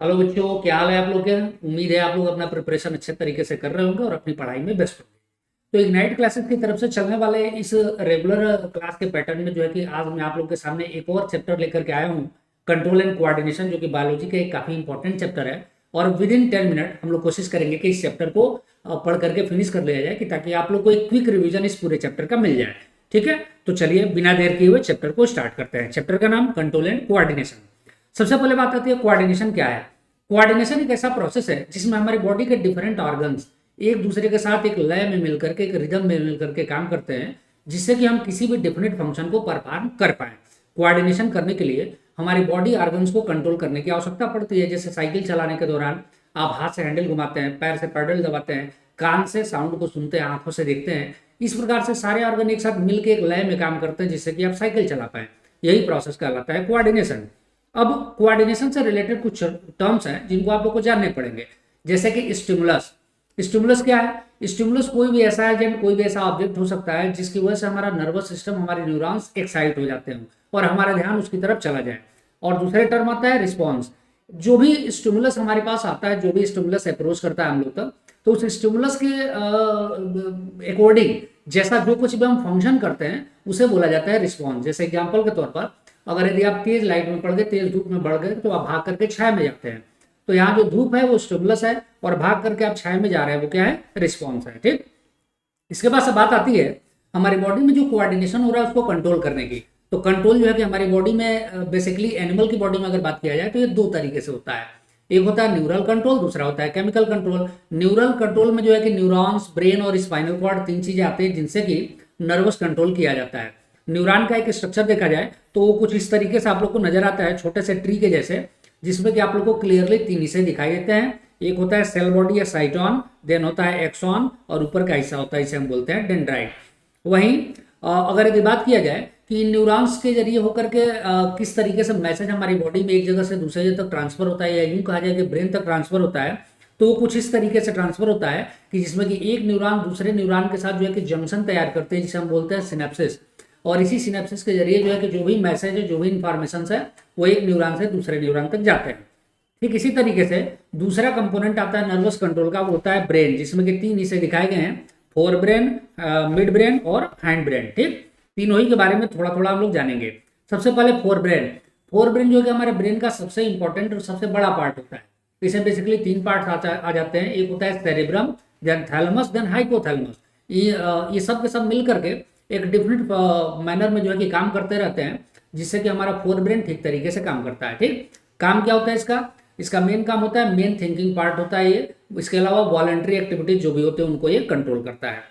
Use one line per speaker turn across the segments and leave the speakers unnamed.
Hello बच्चों, क्या हाल है आप लोग के। उम्मीद है आप लोग अपना प्रिपरेशन अच्छे तरीके से कर रहे होंगे और अपनी पढ़ाई में व्यस्त होंगे। तो इग्नाइट क्लासेस की तरफ से चलने वाले इस रेगुलर क्लास के पैटर्न में जो है कि आज मैं आप लोग के सामने एक और चैप्टर लेकर के आया हूँ, कंट्रोल एंड कोऑर्डिनेशन, जो कि बायोलॉजी का एक काफ़ी इंपॉर्टेंट चैप्टर है। और विद इन 10 मिनट हम लोग कोशिश करेंगे कि इस चैप्टर को पढ़ करके फिनिश कर लिया जाए, कि ताकि आप लोग को एक क्विक रिविजन इस पूरे चैप्टर का मिल जाए। ठीक है, तो चलिए बिना देर किए हुए चैप्टर को स्टार्ट करते हैं। चैप्टर का नाम कंट्रोल एंड कोऑर्डिनेशन। सबसे पहले बात आती है कोऑर्डिनेशन क्या है। कोऑर्डिनेशन एक ऐसा प्रोसेस है जिसमें हमारी बॉडी के डिफरेंट ऑर्गन्स एक दूसरे के साथ एक लय में मिलकर के, एक रिदम में मिलकर के काम करते हैं, जिससे कि हम किसी भी डिफिनिट फंक्शन को परफॉर्म कर पाए। कोऑर्डिनेशन करने के लिए हमारी बॉडी ऑर्गन्स को कंट्रोल करने की आवश्यकता पड़ती है। जैसे साइकिल चलाने के दौरान आप हाथ से हैंडल घुमाते हैं, पैर से पैडल दबाते हैं, कान से साउंड को सुनते हैं, आंखों से देखते हैं। इस प्रकार से सारे ऑर्गन एक साथ मिलकर एक लय में काम करते हैं, जिससे कि आप साइकिल चला पाए। यही प्रोसेस कहलाता है कोऑर्डिनेशन। अब कोऑर्डिनेशन से रिलेटेड कुछ टर्म्स हैं जिनको आप लोग को जानने पड़ेंगे, जैसे कि स्टिमुलस। स्टिमुलस क्या है? स्टिमुलस कोई भी ऐसा एजेंट, कोई भी ऐसा ऑब्जेक्ट हो सकता है जिसकी वजह से हमारा नर्वस सिस्टम, हमारे न्यूरॉन्स एक्साइट हो जाते हैं और हमारा ध्यान उसकी तरफ चला जाए। और दूसरे टर्म आता है रिस्पॉन्स। जो भी स्टिमुलस हमारे पास आता है, जो भी स्टिमुलस अप्रोच करता है हम लोग तक, तो उस स्टिमुलस के अकॉर्डिंग जैसा जो कुछ भी हम फंक्शन करते हैं उसे बोला जाता है रिस्पॉन्स। जैसे एग्जाम्पल के तौर पर, अगर यदि आप तेज लाइट में पड़ गए, तेज धूप में बढ़ गए, तो आप भाग करके छाया में जाते हैं। तो यहाँ जो धूप है वो स्टिमुलस है, और भाग करके आप छाया में जा रहे हैं वो क्या है? रिस्पॉन्स है। ठीक, इसके बाद से बात आती है हमारी बॉडी में जो कोऑर्डिनेशन हो रहा है उसको कंट्रोल करने की। तो कंट्रोल जो है कि हमारी बॉडी में बेसिकली एनिमल की बॉडी में अगर बात किया जाए तो ये दो तरीके से होता है। एक होता है न्यूरल कंट्रोल, दूसरा होता है केमिकल कंट्रोल। न्यूरल कंट्रोल में जो है कि न्यूरॉन्स, ब्रेन और स्पाइनल कॉर्ड, तीन चीजें आती हैं जिनसे कि नर्वस कंट्रोल किया जाता है। न्यूरॉन का एक स्ट्रक्चर देखा जाए तो वो कुछ इस तरीके से आप लोग को नजर आता है, छोटे से ट्री के जैसे, जिसमें कि आप लोग को क्लियरली तीन हिस्से दिखाई देते हैं। एक होता है सेल बॉडी या साइटॉन, देन होता है एक्सॉन, और ऊपर का हिस्सा होता है इसे हम बोलते हैं डेंड्राइट। वहीं अगर यदि बात किया जाए कि न्यूरॉन्स के जरिए होकर के किस तरीके से मैसेज हमारी बॉडी में एक जगह से दूसरे जगह तक ट्रांसफर होता है, या यूं कहा जाए कि ब्रेन तक ट्रांसफर होता है, तो वो कुछ इस तरीके से ट्रांसफर होता है कि जिसमें कि एक न्यूरॉन दूसरे न्यूरॉन के साथ जो है कि जंक्शन तैयार करते हैं, जिसे हम बोलते हैं सिनेप्सिस। और इसी सिनेप्सिस के जरिए जो है कि जो भी मैसेज है, जो भी इंफॉर्मेशन है, वो एक न्यूरॉन से दूसरे न्यूरॉन तक जाते हैं। ठीक इसी तरीके से दूसरा कंपोनेंट आता है नर्वस कंट्रोल का, वो होता है ब्रेन, जिसमें कि तीन हिस्से दिखाए गए हैं, फोर ब्रेन, मिड ब्रेन और हैंड ब्रेन। ठीक, तीनों ही के बारे में थोड़ा थोड़ा हम लोग जानेंगे। सबसे पहले फोर ब्रेन। फोर ब्रेन जो कि हमारे ब्रेन का सबसे इंपॉर्टेंट और सबसे बड़ा पार्ट होता है। इसे बेसिकली तीन पार्ट आ जाते हैं। एक होता है cerebrum, then thalamus, then hypothalamus. ये सब के सब मिल करके एक डिफरेंट मैनर में जो है कि काम करते रहते हैं, जिससे कि हमारा फोर ब्रेन ठीक तरीके से काम करता है। ठीक, काम क्या होता है इसका? इसका मेन काम होता है, मेन थिंकिंग पार्ट होता है ये। इसके अलावा वॉलंटरी एक्टिविटीज जो भी होते हैं उनको ये कंट्रोल करता है।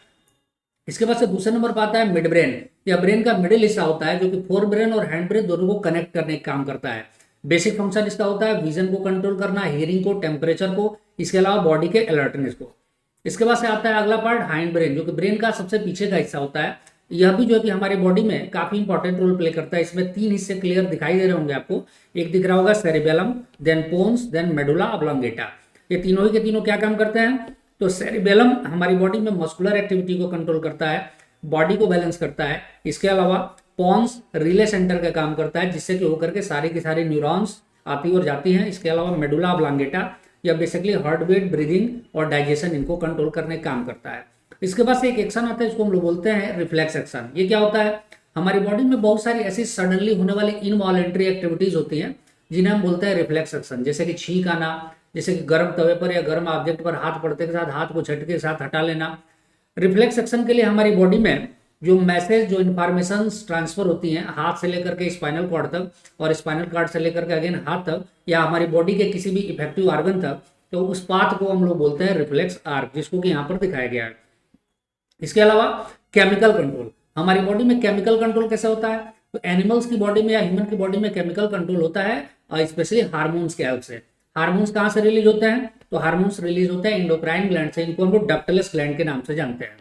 इसके बाद से दूसरे नंबर पर आता है मिड ब्रेन। यह ब्रेन का मिडिल हिस्सा होता है, जो कि फोर ब्रेन और हैंड ब्रेन दोनों को कनेक्ट करने का काम करता है। बेसिक फंक्शन इसका होता है विजन को कंट्रोल करना, हियरिंग को, टेम्परेचर को, इसके अलावा बॉडी के अलर्टनेस को। इसके बाद से आता है अगला पार्ट हाइंड ब्रेन, जो कि ब्रेन का सबसे पीछे का हिस्सा होता है। यह भी जो है कि हमारी बॉडी में काफी इंपॉर्टेंट रोल प्ले करता है। इसमें तीन हिस्से क्लियर दिखाई दे रहे होंगे आपको। एक दिख रहा होगा cerebellum, then pons, then medulla oblongata. ये तीनों ही के तीनों क्या काम करते हैं? तो सेरिबेलम हमारी बॉडी में मस्कुलर एक्टिविटी को कंट्रोल करता है, बॉडी को बैलेंस करता है। इसके अलावा पॉन्स रिले सेंटर का काम करता है, जिससे कि होकर के सारी की सारी न्यूरॉन्स आती और जाती हैं। इसके अलावा मेडुला ऑब्लोंगेटा या बेसिकली हार्ट बीट, ब्रीदिंग और डाइजेशन, इनको कंट्रोल करने का काम करता है। इसके बाद से एक एक्शन आता है, इसको हम लोग बोलते हैं रिफ्लेक्स एक्शन। ये क्या होता है? हमारी बॉडी में बहुत सारी ऐसी सडनली होने वाली इनवॉलेंट्री एक्टिविटीज होती हैं जिन्हें हम बोलते हैं रिफ्लेक्स एक्शन। जैसे कि छींक आना, जैसे कि गर्म तवे पर या गर्म ऑब्जेक्ट पर हाथ पड़ते के साथ हाथ को झटके के साथ हटा लेना। रिफ्लेक्स एक्शन के लिए हमारी बॉडी में जो मैसेज, जो इन्फॉर्मेशन ट्रांसफर होती हैं हाथ से लेकर के स्पाइनल कॉर्ड तक, और स्पाइनल कॉर्ड से लेकर के अगेन हाथ तक, या हमारी बॉडी के किसी भी इफेक्टिव ऑर्गन तक, तो उस पाथ को हम लोग बोलते हैं रिफ्लेक्स आर्क, जिसको कि यहाँ पर दिखाया गया है। इसके अलावा केमिकल कंट्रोल। हमारी बॉडी में केमिकल कंट्रोल कैसे होता है? तो एनिमल्स की बॉडी में या ह्यूमन की बॉडी में केमिकल कंट्रोल होता है स्पेशली हार्मोन्स के हेल्प से। हार्मोन्स कहाँ से रिलीज होते हैं? तो हार्मोन्स रिलीज होते हैं एंडोक्राइन ग्लैंड से। इनको हम लोग डक्टलेस ग्लैंड के नाम से जानते हैं।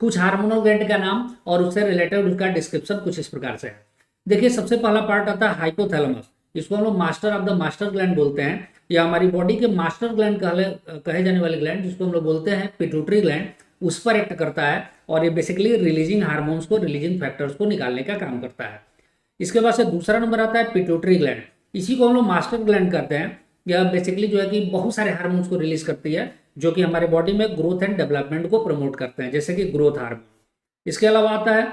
कुछ हार्मोनल ग्लैंड का नाम और उससे रिलेटेड उसका डिस्क्रिप्शन कुछ इस प्रकार से है। देखिए, सबसे पहला पार्ट आता है हाइपोथैलेमस। इसको हम लोग master of the master gland बोलते हैं, या हमारी बॉडी के मास्टर ग्लैंड कहे जाने वाले ग्लैंड, जिसको हम लोग बोलते हैं पिट्यूटरी ग्लैंड, उस पर एक्ट करता है। और ये बेसिकली रिलीजिंग हार्मोन्स को, रिलीजिंग फैक्टर्स को निकालने का काम करता है। इसके बाद से दूसरा नंबर आता है पिट्यूटरी ग्लैंड। इसी को हम लोग मास्टर ग्लैंड कहते हैं। यह बेसिकली जो है कि बहुत सारे हार्मोन्स को रिलीज करती है जो कि हमारे बॉडी में ग्रोथ एंड डेवलपमेंट को प्रमोट करते हैं, जैसे कि ग्रोथ हार्मोन। इसके अलावा आता है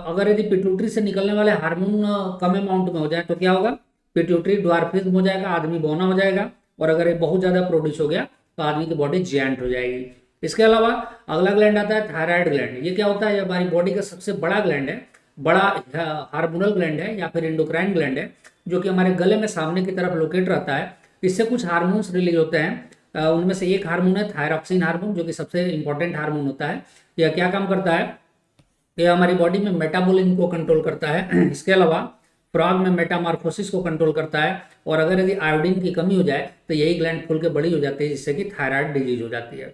अगर यदि पिट्यूटरी से निकलने वाले हार्मोन कम अमाउंट में हो जाए तो क्या होगा, पिट्यूटरी ड्वार्फिज्म हो जाएगा, आदमी बौना हो जाएगा। और अगर ये बहुत ज़्यादा प्रोड्यूस हो गया तो आदमी की बॉडी जियांट हो जाएगी। इसके अलावा अगला ग्लैंड आता है थायराइड ग्लैंड। ये क्या होता है, ये हमारी बॉडी का सबसे बड़ा ग्लैंड है, बड़ा हार्मोनल ग्लैंड है या फिर एंडोक्राइन ग्लैंड है, जो कि हमारे गले में सामने की तरफ लोकेट रहता है। इससे कुछ हार्मोन्स रिलीज होते हैं। उनमें से एक हार्मोन है थायरॉक्सिन हार्मोन, जो कि सबसे इंपॉर्टेंट हार्मोन होता है। यह क्या काम करता है, यह हमारी बॉडी में मेटाबॉलिज्म को कंट्रोल करता है। इसके अलावा फ्रॉग में मेटामॉर्फोसिस को कंट्रोल करता है। और अगर यदि आयोडीन की कमी हो जाए तो यही ग्लैंड फूल के बड़ी हो जाती है, जिससे कि थायराइड डिजीज हो जाती है।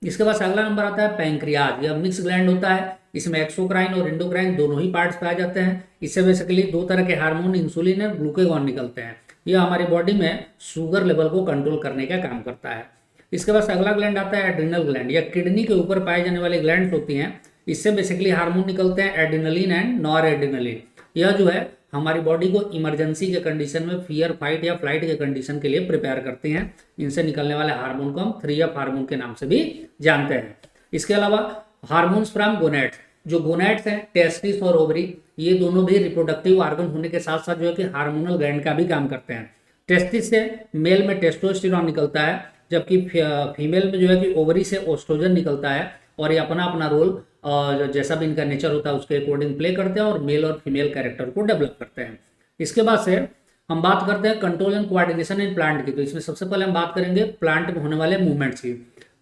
इसके बाद अगला नंबर आता है पैंक्रियाज। यह मिक्स ग्लैंड होता है, इसमें एक्सोक्राइन और एंडोक्राइन दोनों ही पार्ट्स पाए जाते हैं। इससे बेसिकली दो तरह के हार्मोन इंसुलिन और ग्लूकागॉन निकलते हैं। यह हमारी बॉडी में शुगर लेवल को कंट्रोल करने का काम करता है। इसके बाद अगला ग्लैंड आता है एड्रिनल ग्लैंड। यह किडनी के ऊपर पाए जाने वाली ग्लैंड होती हैं। इससे बेसिकली हार्मोन निकलते हैं एड्रिनलिन एंड नॉर एड्रिनलिन। यह जो है हमारी बॉडी को इमरजेंसी के कंडीशन में फियर, फाइट या फ्लाइट के कंडीशन के लिए प्रिपेयर करती हैं। इनसे निकलने वाले हार्मोन को हम 3F हार्मोन के नाम से भी जानते हैं। इसके अलावा हार्मोन्स फ्रॉम गोनेट्स, जो गोनेट्स हैं टेस्टिस और ओवरी, ये दोनों भी रिप्रोडक्टिव ऑर्गन होने के साथ साथ जो है कि हार्मोनल ग्लैंड का भी काम करते हैं। टेस्टिस से मेल में टेस्टोस्टेरॉन निकलता है, जबकि फीमेल में जो है कि ओवरी से ओस्ट्रोजन निकलता है। और ये अपना अपना रोल जैसा भी इनका नेचर होता है उसके अकॉर्डिंग प्ले करते हैं और मेल और फीमेल कैरेक्टर को डेवलप करते हैं। इसके बाद से हम बात करते हैं control and coordination in plant की। तो इसमें सबसे पहले हम बात करेंगे प्लांट में होने वाले मूवमेंट्स की।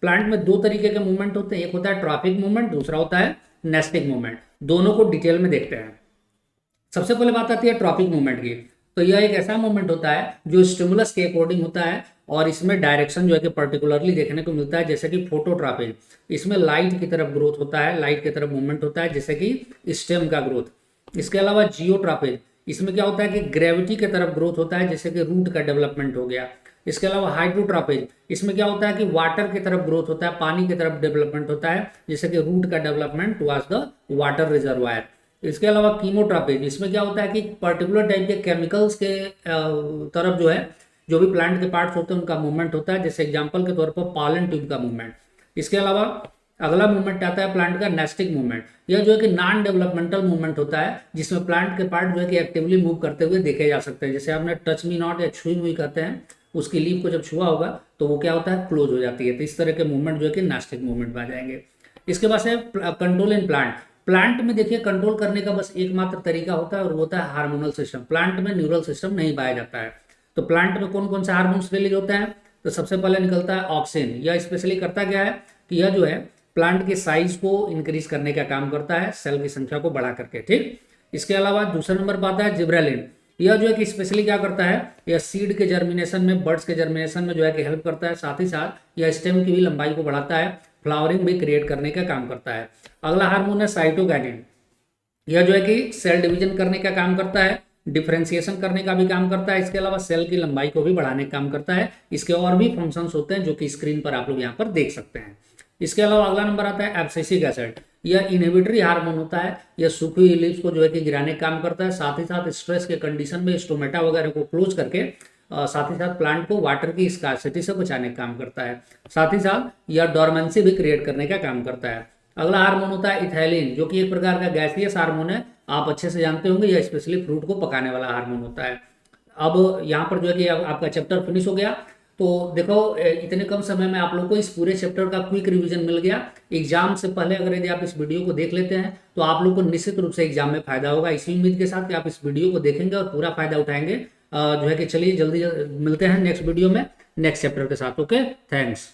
प्लांट में दो तरीके के मूवमेंट होते हैं, एक होता है ट्रॉपिक मूवमेंट, दूसरा होता है नेस्टिक मूवमेंट। दोनों को डिटेल में देखते हैं। सबसे पहले बात आती है ट्रॉपिक मूवमेंट की। तो यह एक ऐसा मूवमेंट होता है जो स्टिमुलस के अकॉर्डिंग होता है और इसमें डायरेक्शन जो है कि पर्टिकुलरली देखने को मिलता है, जैसे कि फोटोट्रॉपिक। इसमें लाइट की तरफ ग्रोथ होता है, लाइट की तरफ मूवमेंट होता है, जैसे कि स्टेम का ग्रोथ। इसके अलावा जियोट्रॉपिक, इसमें क्या होता है कि ग्रेविटी की तरफ ग्रोथ होता है, जैसे कि रूट का डेवलपमेंट हो गया। इसके अलावा हाइड्रोट्रॉपिक, इसमें क्या होता है कि वाटर की तरफ ग्रोथ होता है, पानी की तरफ डेवलपमेंट होता है, जैसे कि रूट का development towards the water reservoir. इसके अलावा कीमोट्रॉपिक, इसमें क्या होता है कि पर्टिकुलर टाइप के केमिकल्स के तरफ जो है जो भी प्लांट के पार्ट्स होते हैं उनका मूवमेंट होता है, जैसे एग्जांपल के तौर पर पॉलन ट्यूब का मूवमेंट। इसके अलावा अगला मूवमेंट आता है प्लांट का नेस्टिक मूवमेंट। यह जो है कि नॉन डेवलपमेंटल मूवमेंट होता है, जिसमें प्लांट के पार्ट जो है कि एक्टिवली मूव करते हुए देखे जा सकते हैं। जैसे आपने टच मी नॉट या छुई हुई कहते हैं, उसकी लीफ को जब छुआ होगा तो वो क्या होता है, क्लोज हो जाती है। तो इस तरह के मूवमेंट जो है कि नेस्टिक मूवमेंट आ जाएंगे। इसके बाद से कंट्रोल इन प्लांट। प्लांट में देखिए कंट्रोल करने का बस एकमात्र तरीका होता है और वो होता है हार्मोनल सिस्टम। प्लांट में न्यूरल सिस्टम नहीं पाया जाता है। तो प्लांट में कौन कौन से हार्मोन्स रिलीज होते हैं, तो सबसे पहले निकलता है ऑक्सिन। यह स्पेशली करता क्या है कि यह जो है प्लांट के साइज को इंक्रीज करने का काम करता है, सेल की संख्या को बढ़ा करके, ठीक। इसके अलावा दूसरा नंबर पर आता है जिब्रेलिन। यह जो है कि स्पेशली क्या करता है, यह सीड के जर्मिनेशन में, बर्ड्स के जर्मिनेशन में जो है कि हेल्प करता है। साथ ही साथ यह स्टेम की भी लंबाई को बढ़ाता है, फ्लावरिंग भी क्रिएट करने का काम करता है। अगला हार्मोन है साइटोकाइनिन। यह जो है कि सेल डिवीजन करने का काम करता है, डिफरेंशिएशन करने का भी काम करता है। इसके अलावा सेल की लंबाई को भी बढ़ाने का काम करता है। इसके और भी फंक्शंस होते हैं जो कि स्क्रीन पर आप लोग यहाँ पर देख सकते हैं। इसके अलावा अगला नंबर आता है एब्सिसिक एसिड। यह इनहिबिटरी हार्मोन होता है। यह सूखी हुई लीव्स को जो है कि गिराने का काम करता है। साथ ही साथ स्ट्रेस के कंडीशन में स्टोमेटा वगैरह को क्लोज करके साथ ही साथ प्लांट को वाटर की स्कार्सिटी से बचाने का काम करता है। साथ ही साथ यह डोरमेंसी भी क्रिएट करने का काम करता है। अगला हार्मोन होता है इथाइलिन, जो कि एक प्रकार का गैसियस हार्मोन है। आप अच्छे से जानते होंगे, यह स्पेशली फ्रूट को पकाने वाला हार्मोन होता है। अब यहाँ पर जो है कि आपका चैप्टर फिनिश हो गया। तो देखो इतने कम समय में आप लोग को इस पूरे चैप्टर का क्विक रिवीजन मिल गया। एग्जाम से पहले अगर यदि आप इस वीडियो को देख लेते हैं तो आप लोग को निश्चित रूप से एग्जाम में फायदा होगा। इसी उम्मीद के साथ कि आप इस वीडियो को देखेंगे और पूरा फायदा उठाएंगे। जो है कि चलिए जल्दी मिलते हैं नेक्स्ट वीडियो में नेक्स्ट चैप्टर के साथ। Okay, thanks.